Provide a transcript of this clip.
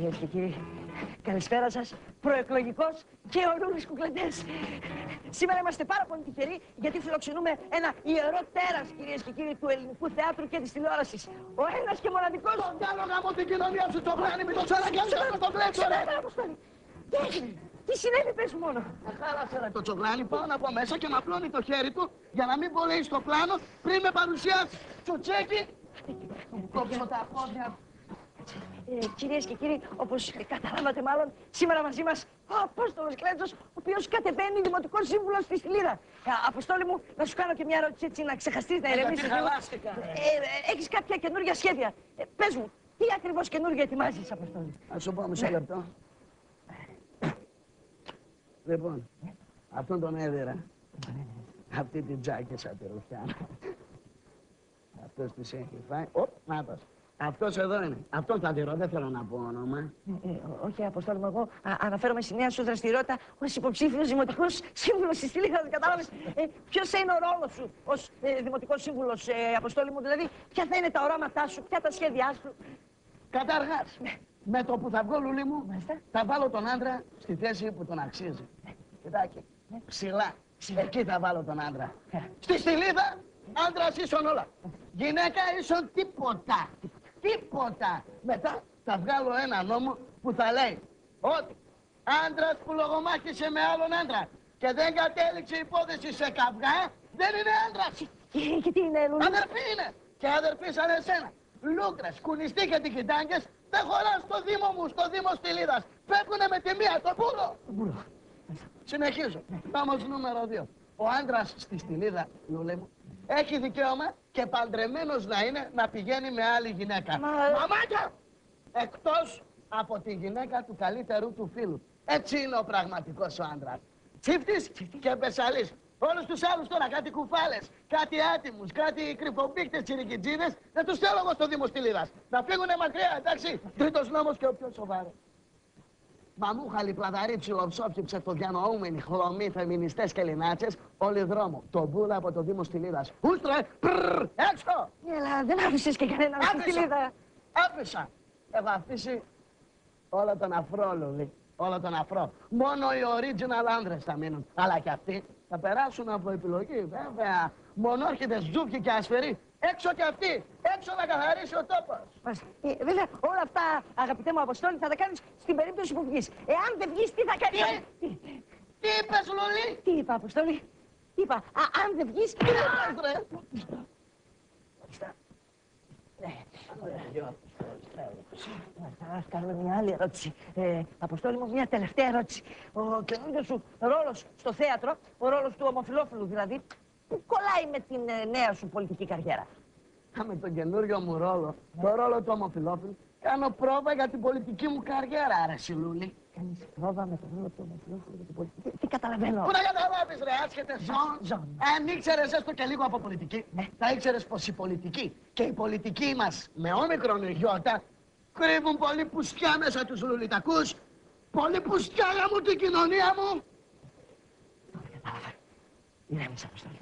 Κυρίες και κύριοι, καλησπέρα σας. Προεκλογικός και ορούνης κουκλετές. Σήμερα είμαστε πάρα πολύ τυχεροί γιατί φιλοξενούμε ένα ιερό τέρας, κυρίες και κύριοι, του ελληνικού θεάτρου και της τηλεόρασης. Ο ένας και μοναδικός. Τον διάλογο από την κοινωνία σου το πλάνη, μην το ξανακάνεις αυτό το πλέξο, ρε! Τι έγινε, τι συνέβη, πες μόνο. Χάλασε ρε το τσογλάνι πάνω από μέσα και να απλώνει το χέρι του για να μην πωλήσει το πλάνο πριν με παρουσιάσει. Τσουτσέκι, κόψω τα πόδια. Κυρίες και κύριοι, όπως καταλάβατε μάλλον, σήμερα μαζί μας ο Απόστολος Κλέτσος, ο οποίος κατεβαίνει δημοτικός σύμβουλος στη Στυλίδα. Αποστόλη μου, να σου κάνω και μια ερώτηση έτσι να ξεχαστείς, να ηρεμήσεις. Χαλάστηκα. Έχεις κάποια καινούργια σχέδια. Πες μου, τι ακριβώς καινούργια ετοιμάζεις, Αποστόλη? Να σου πω μισό λεπτό. Λοιπόν, αυτόν τον έδερα. Αυτή την τζάκη σαν τη Ρουφιάνα. Αυτός της έχει φάει. Νάτος. Αυτός εδώ είναι. Αυτόν θα δειρώ, δεν θέλω να πω όνομα. Όχι, Αποστόλη μου, εγώ αναφέρομαι στη νέα σου δραστηριότητα ως υποψήφιος δημοτικός σύμβουλος στη Στυλίδα, δεν κατάλαβες. Ποιος θα είναι ο ρόλος σου ως δημοτικός σύμβουλος, Αποστόλη μου, δηλαδή, ποια θα είναι τα οράματά σου, ποια τα σχέδιά σου? Καταρχάς, με το που θα βγω, Λούλη μου, θα βάλω τον άντρα στη θέση που τον αξίζει. Κοιτάκι, ψηλά. Εκεί θα βάλω τον άντρα. Στη Στυλίδα, άντρας ίσον όλα. Γυναίκα ίσον τίποτα. Τίποτα. Μετά θα βγάλω ένα νόμο που θα λέει ότι άντρας που λογομάχησε με άλλον άντρα και δεν κατέληξε υπόθεση σε καυγά, δεν είναι άντρας. Και τι είναι, Λούλη? Αδερφή είναι. Και αδερφή σαν εσένα. Λούκρες, κουνιστή και τικιτάγκες δεν χωράνε στο Δήμο μου, στο Δήμο Στυλίδας. Πέφτουνε με τη μία, τον μπούρο. Συνεχίζω. Νόμος νούμερο 2. Ο άντρας στη Στυλίδα, Λούλη μου, έχει δικαίωμα και παντρεμένος να είναι να πηγαίνει με άλλη γυναίκα. Μαμάκια! Εκτός από τη γυναίκα του καλύτερου του φίλου. Έτσι είναι ο πραγματικός ο άντρας. Τσίφτης και μπεσαλής. Όλους τους άλλους τώρα, κάτι κουφάλες, κάτι άτιμους, κάτι κρυφοπίκτες τσιρικιτζίδες, δεν τους θέλω εγώ στο Δήμο Στυλίδας. Να φύγουνε μακριά, εντάξει. Τρίτος νόμος και ο πιο σοβαρός. Μαμούχαλοι, πλαδαρίτσι, λοψόφιοι, ψευτοδιανοούμενοι, χλωμοί, φεμινιστές και λινάτσες, όλοι δρόμο. Το μπούλα από το Δήμο Στυλίδας. Ούστρε, έξω! Έλα, δεν άφησες και κανέναν στη Στυλίδα. Άφησα. Έχω αφήσει όλο τον αφρό, Λουλή. Όλο τον αφρό. Μόνο οι original άνδρες θα μείνουν. Αλλά και αυτοί θα περάσουν από επιλογή, βέβαια. Μονόρχιδες, ζούφοι και ασφαιροί. Έξω κι αυτοί! Έξω να καθαρίσει ο τόπος! Βέβαια, όλα αυτά, αγαπητέ μου Αποστόλη, θα τα κάνεις στην περίπτωση που βγεις. Εάν δεν βγεις, τι θα κάνεις? Τι είπες, Λουλή? Τι είπα, Αποστόλη? Τι είπα? Αν δεν βγεις, τι θα κάνεις, ρε? Θα κάνω μια άλλη ερώτηση. Αποστόλη μου, μια τελευταία ερώτηση. Ο καινούργιος σου ρόλος στο θέατρο, ο ρόλος του ομοφυλόφιλου δηλαδή, που κολλάει με την νέα σου πολιτική καριέρα? Με τον καινούριο μου ρόλο, το ρόλο του ομοφυλόφιλου, κάνω πρόβα για την πολιτική μου καριέρα, ρε Λούλη. Κάνεις πρόβα με τον ρόλο του ομοφυλόφιλου για την πολιτική? Τι καταλαβαίνω? Πού να καταλάβεις, ρε, άσχετε ζών. Αν ήξερες έστω και λίγο από πολιτική, θα ήξερες πως η πολιτική και η πολιτική μας με όμικρον γιώτα κρύβουν πολύ πουστιά μέσα τους λουλιτακούς, πολύ πουστιά για μου την κοινωνία μου. Κατάλαβα. Ηρέμησα, Αποστόλη.